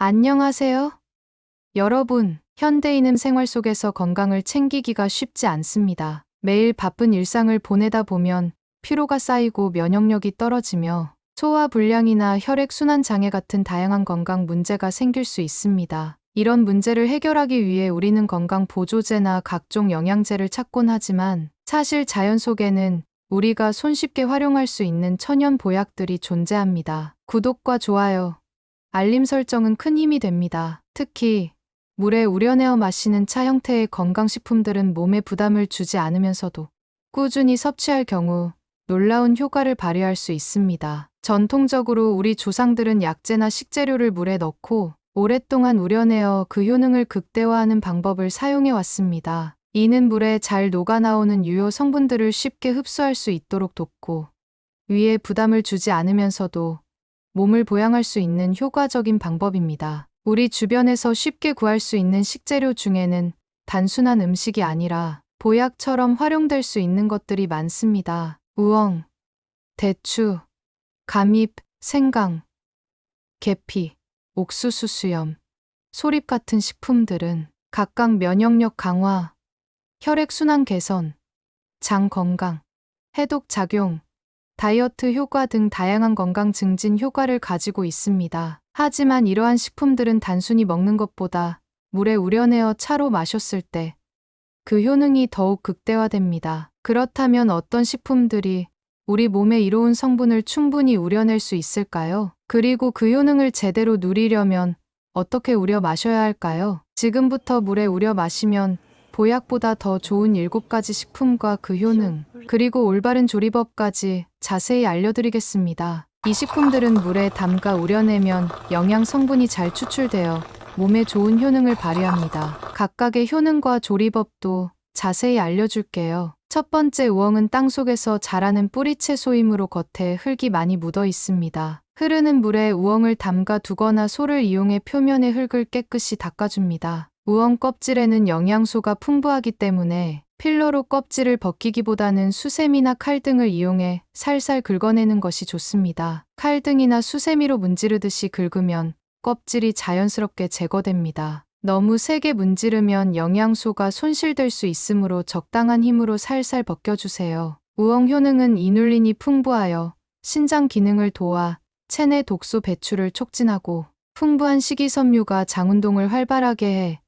안녕하세요. 여러분, 현대인은 생활 속에서 건강을 챙기기가 쉽지 않습니다. 매일 바쁜 일상을 보내다 보면 피로가 쌓이고 면역력이 떨어지며 소화불량이나 혈액순환 장애 같은 다양한 건강 문제가 생길 수 있습니다. 이런 문제를 해결하기 위해 우리는 건강 보조제나 각종 영양제를 찾곤 하지만 사실 자연 속에는 우리가 손쉽게 활용할 수 있는 천연 보약들이 존재합니다. 구독과 좋아요, 알림 설정은 큰 힘이 됩니다. 특히 물에 우려내어 마시는 차 형태의 건강식품들은 몸에 부담을 주지 않으면서도 꾸준히 섭취할 경우 놀라운 효과를 발휘할 수 있습니다. 전통적으로 우리 조상들은 약재나 식재료를 물에 넣고 오랫동안 우려내어 그 효능을 극대화하는 방법을 사용해 왔습니다. 이는 물에 잘 녹아나오는 유효 성분들을 쉽게 흡수할 수 있도록 돕고 위에 부담을 주지 않으면서도 몸을 보양할 수 있는 효과적인 방법입니다. 우리 주변에서 쉽게 구할 수 있는 식재료 중에는 단순한 음식이 아니라 보약처럼 활용될 수 있는 것들이 많습니다. 우엉, 대추, 감잎, 생강, 계피, 옥수수 수염, 소립 같은 식품들은 각각 면역력 강화, 혈액순환 개선, 장 건강, 해독 작용, 다이어트 효과 등 다양한 건강 증진 효과를 가지고 있습니다. 하지만 이러한 식품들은 단순히 먹는 것보다 물에 우려내어 차로 마셨을 때 그 효능이 더욱 극대화됩니다. 그렇다면 어떤 식품들이 우리 몸에 이로운 성분을 충분히 우려낼 수 있을까요? 그리고 그 효능을 제대로 누리려면 어떻게 우려 마셔야 할까요? 지금부터 물에 우려 마시면 보약보다 더 좋은 7가지 식품과 그 효능, 그리고 올바른 조리법까지 자세히 알려드리겠습니다. 이 식품들은 물에 담가 우려내면 영양 성분이 잘 추출되어 몸에 좋은 효능을 발휘합니다. 각각의 효능과 조리법도 자세히 알려줄게요. 첫 번째, 우엉은 땅속에서 자라는 뿌리 채소이므로 겉에 흙이 많이 묻어 있습니다. 흐르는 물에 우엉을 담가 두거나 소를 이용해 표면의 흙을 깨끗이 닦아줍니다. 우엉 껍질에는 영양소가 풍부하기 때문에 필러로 껍질을 벗기기보다는 수세미나 칼 등을 이용해 살살 긁어내는 것이 좋습니다. 칼 등이나 수세미로 문지르듯이 긁으면 껍질이 자연스럽게 제거됩니다. 너무 세게 문지르면 영양소가 손실될 수 있으므로 적당한 힘으로 살살 벗겨주세요. 우엉 효능은 이눌린이 풍부하여 신장 기능을 도와 체내 독소 배출을 촉진하고 풍부한 식이섬유가 장 운동을 활발하게 해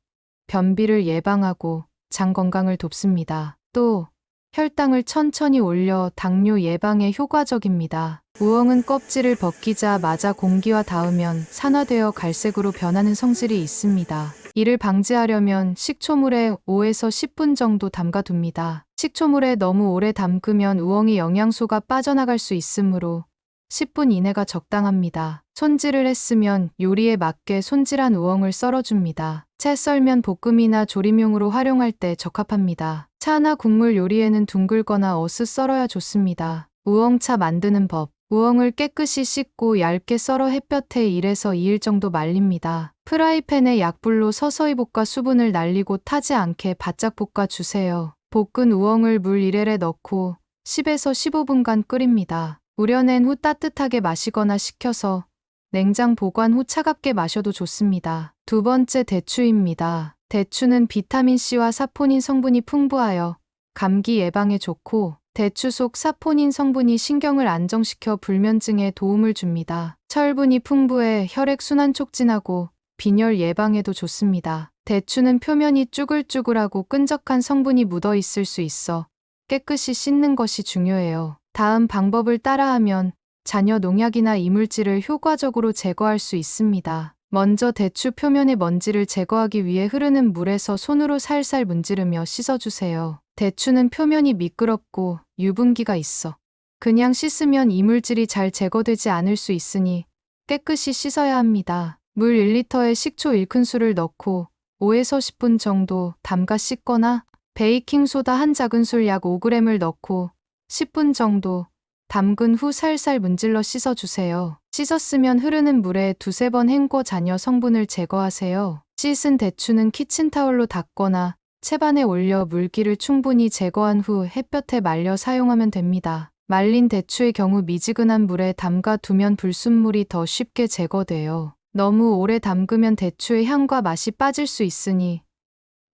변비를 예방하고 장 건강을 돕습니다. 또 혈당을 천천히 올려 당뇨 예방에 효과적입니다. 우엉은 껍질을 벗기자마자 공기와 닿으면 산화되어 갈색으로 변하는 성질이 있습니다. 이를 방지하려면 식초물에 5에서 10분 정도 담가둡니다. 식초물에 너무 오래 담그면 우엉의 영양소가 빠져나갈 수 있으므로 10분 이내가 적당합니다. 손질을 했으면 요리에 맞게 손질한 우엉을 썰어줍니다. 채 썰면 볶음이나 조림용으로 활용할 때 적합합니다. 차나 국물 요리에는 둥글거나 어슷 썰어야 좋습니다. 우엉차 만드는 법. 우엉을 깨끗이 씻고 얇게 썰어 햇볕에 1에서 2일 정도 말립니다. 프라이팬에 약불로 서서히 볶아 수분을 날리고 타지 않게 바짝 볶아 주세요. 볶은 우엉을 물 1에 넣고 10에서 15분간 끓입니다. 우려낸 후 따뜻하게 마시거나 식혀서 냉장 보관 후 차갑게 마셔도 좋습니다. 두 번째, 대추입니다. 대추는 비타민C와 사포닌 성분이 풍부하여 감기 예방에 좋고 대추 속 사포닌 성분이 신경을 안정시켜 불면증에 도움을 줍니다. 철분이 풍부해 혈액순환 촉진하고 빈혈 예방에도 좋습니다. 대추는 표면이 쭈글쭈글하고 끈적한 성분이 묻어 있을 수 있어 깨끗이 씻는 것이 중요해요. 다음 방법을 따라하면 잔여 농약이나 이물질을 효과적으로 제거할 수 있습니다. 먼저 대추 표면의 먼지를 제거하기 위해 흐르는 물에서 손으로 살살 문지르며 씻어주세요. 대추는 표면이 미끄럽고 유분기가 있어 그냥 씻으면 이물질이 잘 제거되지 않을 수 있으니 깨끗이 씻어야 합니다. 물 1리터에 식초 1큰술을 넣고 5에서 10분 정도 담가 씻거나 베이킹소다 한 작은술 약 5g을 넣고 10분 정도 담근 후 살살 문질러 씻어주세요. 씻었으면 흐르는 물에 2~3번 헹궈 잔여 성분을 제거하세요. 씻은 대추는 키친타올로 닦거나 채반에 올려 물기를 충분히 제거한 후 햇볕에 말려 사용하면 됩니다. 말린 대추의 경우 미지근한 물에 담가 두면 불순물이 더 쉽게 제거돼요. 너무 오래 담그면 대추의 향과 맛이 빠질 수 있으니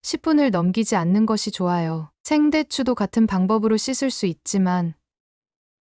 10분을 넘기지 않는 것이 좋아요. 생대추도 같은 방법으로 씻을 수 있지만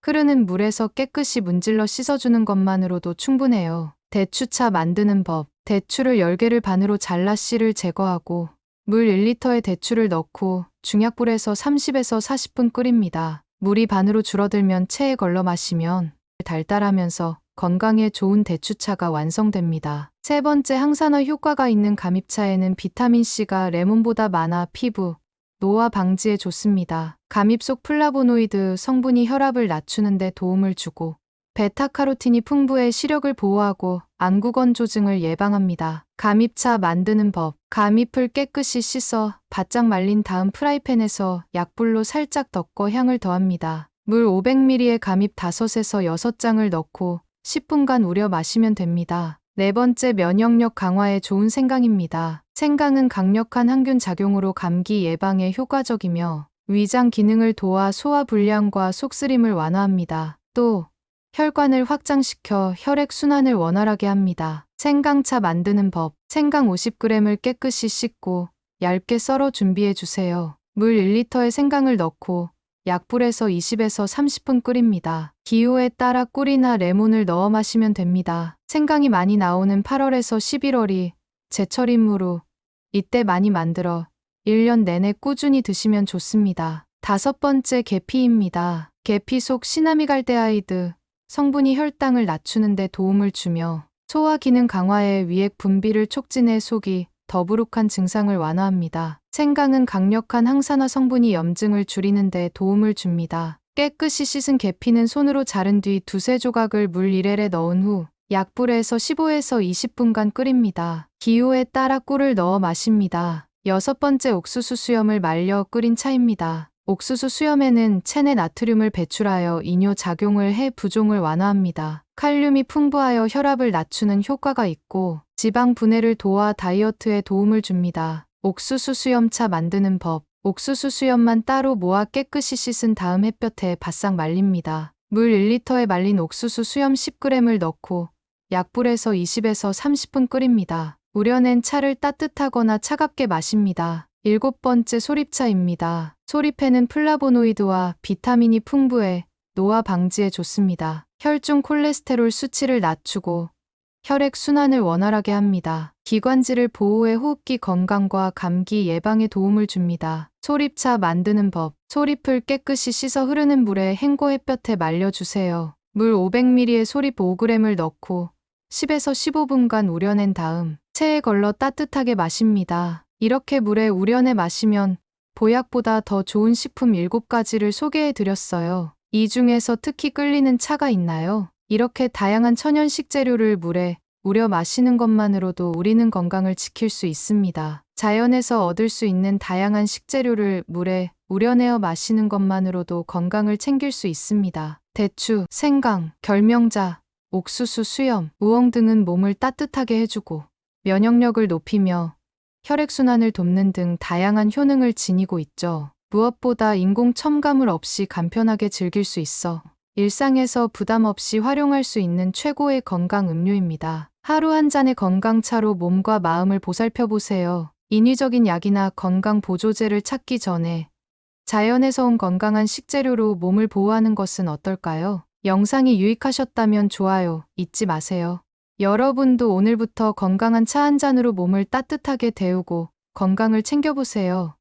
흐르는 물에서 깨끗이 문질러 씻어주는 것만으로도 충분해요. 대추차 만드는 법. 대추를 10개를 반으로 잘라 씨를 제거하고 물 1리터에 대추를 넣고 중약불에서 30에서 40분 끓입니다. 물이 반으로 줄어들면 체에 걸러 마시면 달달하면서 건강에 좋은 대추차가 완성됩니다. 세 번째, 항산화 효과가 있는 감잎차에는 비타민C가 레몬보다 많아 피부, 노화 방지에 좋습니다. 감잎 속 플라보노이드 성분이 혈압을 낮추는 데 도움을 주고 베타카로틴이 풍부해 시력을 보호하고 안구건조증을 예방합니다. 감잎차 만드는 법. 감잎을 깨끗이 씻어 바짝 말린 다음 프라이팬에서 약불로 살짝 덮고 향을 더합니다. 물 500ml에 감잎 5에서 6장을 넣고 10분간 우려 마시면 됩니다. 네 번째, 면역력 강화에 좋은 생강입니다. 생강은 강력한 항균 작용으로 감기 예방에 효과적이며 위장 기능을 도와 소화 불량과 속쓰림을 완화합니다. 또 혈관을 확장시켜 혈액 순환을 원활하게 합니다. 생강차 만드는 법. 생강 50g을 깨끗이 씻고 얇게 썰어 준비해 주세요. 물 1리터에 생강을 넣고 약불에서 20에서 30분 끓입니다. 기호에 따라 꿀이나 레몬을 넣어 마시면 됩니다. 생강이 많이 나오는 8월에서 11월이 제철이므로 이때 많이 만들어 1년 내내 꾸준히 드시면 좋습니다. 다섯 번째, 계피입니다. 계피 속 시나미갈데하이드 성분이 혈당을 낮추는 데 도움을 주며 소화 기능 강화에 위액 분비를 촉진해 속이 더부룩한 증상을 완화합니다. 생강은 강력한 항산화 성분이 염증을 줄이는 데 도움을 줍니다. 깨끗이 씻은 계피는 손으로 자른 뒤 두세 조각을 물 1L에 넣은 후 약불에서 15에서 20분간 끓입니다. 기호에 따라 꿀을 넣어 마십니다. 여섯 번째, 옥수수 수염을 말려 끓인 차입니다. 옥수수 수염에는 체내 나트륨을 배출하여 이뇨 작용을 해 부종을 완화합니다. 칼륨이 풍부하여 혈압을 낮추는 효과가 있고 지방 분해를 도와 다이어트에 도움을 줍니다. 옥수수 수염차 만드는 법. 옥수수 수염만 따로 모아 깨끗이 씻은 다음 햇볕에 바싹 말립니다. 물 1리터에 말린 옥수수 수염 10g을 넣고 약불에서 20에서 30분 끓입니다. 우려낸 차를 따뜻하거나 차갑게 마십니다. 일곱 번째, 소립차입니다. 소립에는 플라보노이드와 비타민이 풍부해 노화 방지에 좋습니다. 혈중 콜레스테롤 수치를 낮추고 혈액 순환을 원활하게 합니다. 기관지를 보호해 호흡기 건강과 감기 예방에 도움을 줍니다. 소립차 만드는 법. 소립을 깨끗이 씻어 흐르는 물에 헹궈 햇볕에 말려주세요. 물 500ml에 소립 5g을 넣고 10에서 15분간 우려낸 다음 체에 걸러 따뜻하게 마십니다. 이렇게 물에 우려내 마시면 보약보다 더 좋은 식품 7가지를 소개해 드렸어요. 이 중에서 특히 끌리는 차가 있나요? 이렇게 다양한 천연 식재료를 물에 우려 마시는 것만으로도 우리는 건강을 지킬 수 있습니다. 자연에서 얻을 수 있는 다양한 식재료를 물에 우려내어 마시는 것만으로도 건강을 챙길 수 있습니다. 대추, 생강, 결명자, 옥수수 수염, 우엉 등은 몸을 따뜻하게 해주고 면역력을 높이며 혈액순환을 돕는 등 다양한 효능을 지니고 있죠. 무엇보다 인공 첨가물 없이 간편하게 즐길 수 있어 일상에서 부담 없이 활용할 수 있는 최고의 건강 음료입니다. 하루 한 잔의 건강차로 몸과 마음을 보살펴 보세요. 인위적인 약이나 건강 보조제를 찾기 전에 자연에서 온 건강한 식재료로 몸을 보호하는 것은 어떨까요? 영상이 유익하셨다면 좋아요 잊지 마세요. 여러분도 오늘부터 건강한 차 한 잔으로 몸을 따뜻하게 데우고 건강을 챙겨보세요.